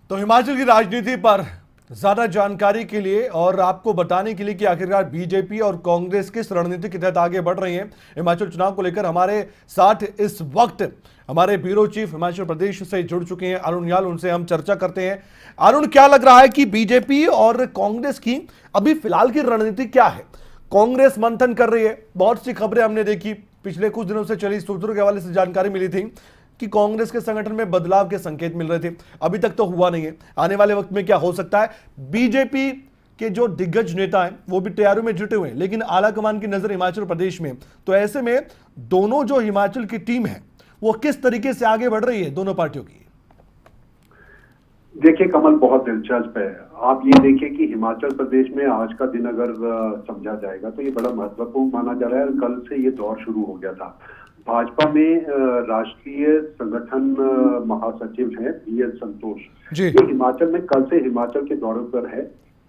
तो हिमाचल की राजनीति पर ज्यादा जानकारी के लिए और आपको बताने के लिए कि आखिरकार बीजेपी और कांग्रेस किस रणनीति के तहत आगे बढ़ रही हैं हिमाचल चुनाव को लेकर, हमारे साथ इस वक्त हमारे ब्यूरो चीफ हिमाचल प्रदेश से जुड़ चुके हैं अरुण याल। उनसे हम चर्चा करते हैं। अरुण, क्या लग रहा है कि बीजेपी और कांग्रेस की अभी फिलहाल की रणनीति क्या है? कांग्रेस मंथन कर रही है, बहुत सी खबरें हमने देखी, पिछले कुछ दिनों से चली सूत्रों के हवाले से जानकारी मिली थी कि कांग्रेस के संगठन में बदलाव के संकेत मिल रहे थे। अभी तक तो हुआ नहीं है, आने वाले वक्त में क्या हो सकता है? बीजेपी के जो दिग्गज नेता हैं वो भी तैयारियों में जुटे हुए हैं, लेकिन आला कमान की नजर हिमाचल प्रदेश में। तो ऐसे में दोनों जो हिमाचल की टीम है वो किस तरीके से आगे बढ़ रही है दोनों पार्टियों की? देखिए कमल, बहुत दिलचस्प है। आप ये देखिए कि हिमाचल प्रदेश में आज का दिन अगर समझा जाएगा तो ये बड़ा महत्वपूर्ण माना जा रहा है। कल से ये दौर शुरू हो गया था। भाजपा में राष्ट्रीय संगठन महासचिव हैं BL संतोष, ये हिमाचल में कल से हिमाचल के दौरे पर है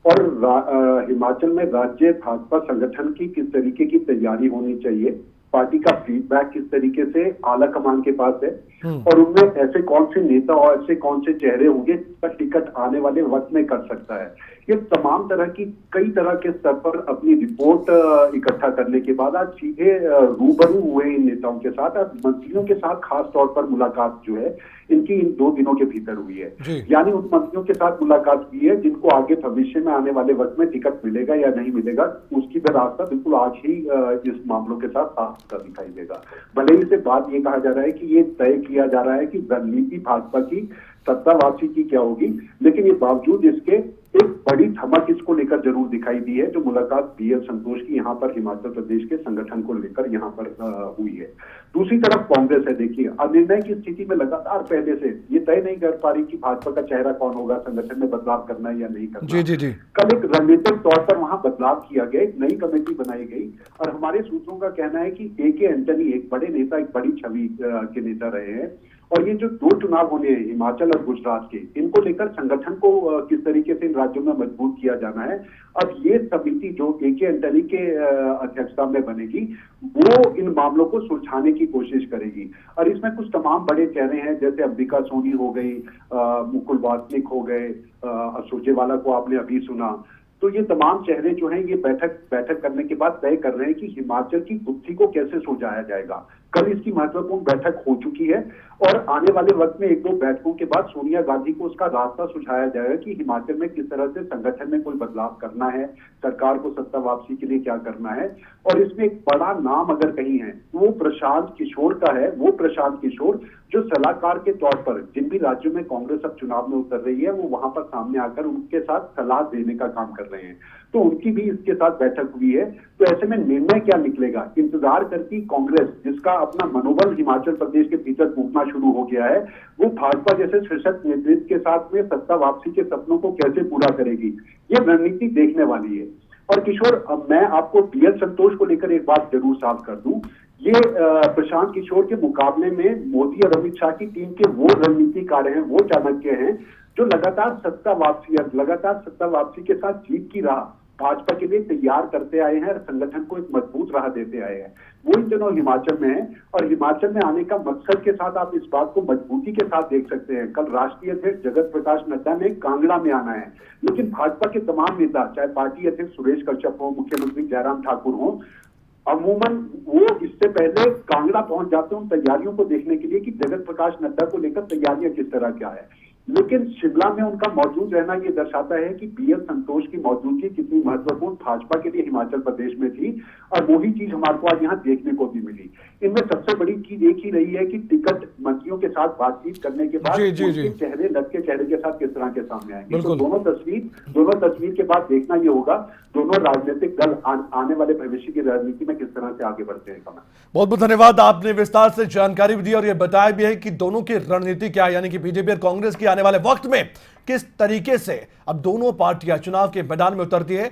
और हिमाचल में राज्य भाजपा संगठन की किस तरीके की तैयारी होनी चाहिए, पार्टी का फीडबैक किस तरीके से आला कमान के पास है और उनमें ऐसे कौन से नेता और ऐसे कौन से चेहरे होंगे जिसका टिकट आने वाले वक्त में कर सकता है। ये तमाम तरह की कई तरह के स्तर पर अपनी रिपोर्ट इकट्ठा करने के बाद आज सीधे रूबरू हुए इन नेताओं के साथ, आज मंत्रियों के साथ खास तौर पर मुलाकात जो है इनकी इन 2 दिनों के भीतर हुई है। यानी उन मंत्रियों के साथ मुलाकात की है जिनको आगे भविष्य में आने वाले वक्त में टिकट मिलेगा या नहीं मिलेगा उसकी भी रास्ता बिल्कुल आज ही इस मामलों के साथ साफ दिखाई देगा। भले ही से बात ये कहा जा रहा है कि ये तय किया जा रहा है कि रणनीति भाजपा की सत्ता वापसी की क्या होगी, लेकिन ये बावजूद इसके एक बड़ी धमक इसको लेकर जरूर दिखाई दी है जो मुलाकात BL संतोष की यहाँ पर हिमाचल प्रदेश के संगठन को लेकर यहाँ पर हुई है। दूसरी तरफ कांग्रेस है। देखिए, अनिर्णय की स्थिति में लगातार पहले से ये तय नहीं कर पा रही कि भाजपा का चेहरा कौन होगा, संगठन में बदलाव करना है या नहीं करना। जी। कल एक रणनीतिक तौर पर वहां बदलाव किया गया, एक नई कमेटी बनाई गई और हमारे सूत्रों का कहना है कि AK एंटनी एक बड़े नेता, एक बड़ी छवि के नेता रहे हैं और ये जो 2 चुनाव होने हैं हिमाचल और गुजरात के, इनको लेकर संगठन को किस तरीके से इन राज्यों में मजबूत किया जाना है। अब ये समिति जो AK एंटनी के अध्यक्षता में बनेगी वो इन मामलों को सुलझाने की कोशिश करेगी और इसमें कुछ तमाम बड़े चेहरे हैं जैसे अंबिका सोनी हो गई, मुकुल वासनिक हो गए, सुरजेवाला को आपने अभी सुना। तो ये तमाम चेहरे जो हैं ये बैठक करने के बाद तय कर रहे हैं कि हिमाचल की गुत्थी को कैसे सुलझाया जाएगा। कल इसकी महत्वपूर्ण बैठक हो चुकी है और आने वाले वक्त में 1-2 बैठकों के बाद सोनिया गांधी को उसका रास्ता सुझाया जाएगा कि हिमाचल में किस तरह से संगठन में कोई बदलाव करना है, सरकार को सत्ता वापसी के लिए क्या करना है। और इसमें एक बड़ा नाम अगर कहीं है वो प्रशांत किशोर का है। वो प्रशांत किशोर जो सलाहकार के तौर पर जिन भी राज्यों में कांग्रेस अब चुनाव में उतर रही है वो वहां पर सामने आकर उनके साथ सलाह देने का काम कर रहे हैं, तो उनकी भी इसके साथ बैठक हुई है। तो ऐसे में निर्णय क्या निकलेगा इंतजार करती कांग्रेस, जिसका अपना मनोबल हिमाचल प्रदेश के भीतर टूटना शुरू हो गया है, वो भाजपा जैसे सशक्त नेतृत्व के साथ में सत्ता वापसी के सपनों को कैसे पूरा करेगी, ये रणनीति देखने वाली है। और किशोर, मैं आपको BL संतोष को लेकर एक बात जरूर साफ कर दूं, ये प्रशांत किशोर के मुकाबले में मोदी और अमित शाह की टीम के वो रणनीतिकार हैं, वो चाणक्य हैं जो लगातार सत्ता वापसी के साथ जीत की राह भाजपा के लिए तैयार करते आए हैं और संगठन को एक मजबूत राह देते आए हैं। वो इन दिनों हिमाचल में है और हिमाचल में आने का मकसद के साथ आप इस बात को मजबूती के साथ देख सकते हैं। कल राष्ट्रीय अध्यक्ष जगत प्रकाश नड्डा ने कांगड़ा में आना है, लेकिन भाजपा के तमाम नेता, चाहे पार्टी अध्यक्ष सुरेश कश्यप हो, मुख्यमंत्री जयराम ठाकुर हो, अमूमन वो इससे पहले कांगड़ा पहुंच जाते हैं उन तैयारियों को देखने के लिए कि जगत प्रकाश नड्डा को लेकर तैयारियां किस तरह क्या है। लेकिन शिमला में उनका मौजूद रहना ये दर्शाता है कि BL संतोष की मौजूदगी कितनी महत्वपूर्ण भाजपा के लिए हिमाचल प्रदेश में थी और वही चीज हमारे को आज यहाँ देखने को भी मिली। इनमें सबसे बड़ी चीज एक ही रही है कि टिकट मंत्रियों के साथ बातचीत करने के बाद उनके चेहरे लटके चेहरे के साथ किस तरह के सामने आएंगे। तो दोनों तस्वीर के बाद देखना ये होगा दोनों राजनीतिक दल आने वाले भविष्य की राजनीति में किस तरह से आगे बढ़ते हैं। बहुत बहुत धन्यवाद, आपने विस्तार से जानकारी भी दी और ये बताया भी है कि दोनों की रणनीति क्या है, यानी कि बीजेपी और कांग्रेस की आने वाले वक्त में किस तरीके से अब दोनों पार्टियां चुनाव के मैदान में उतरती है।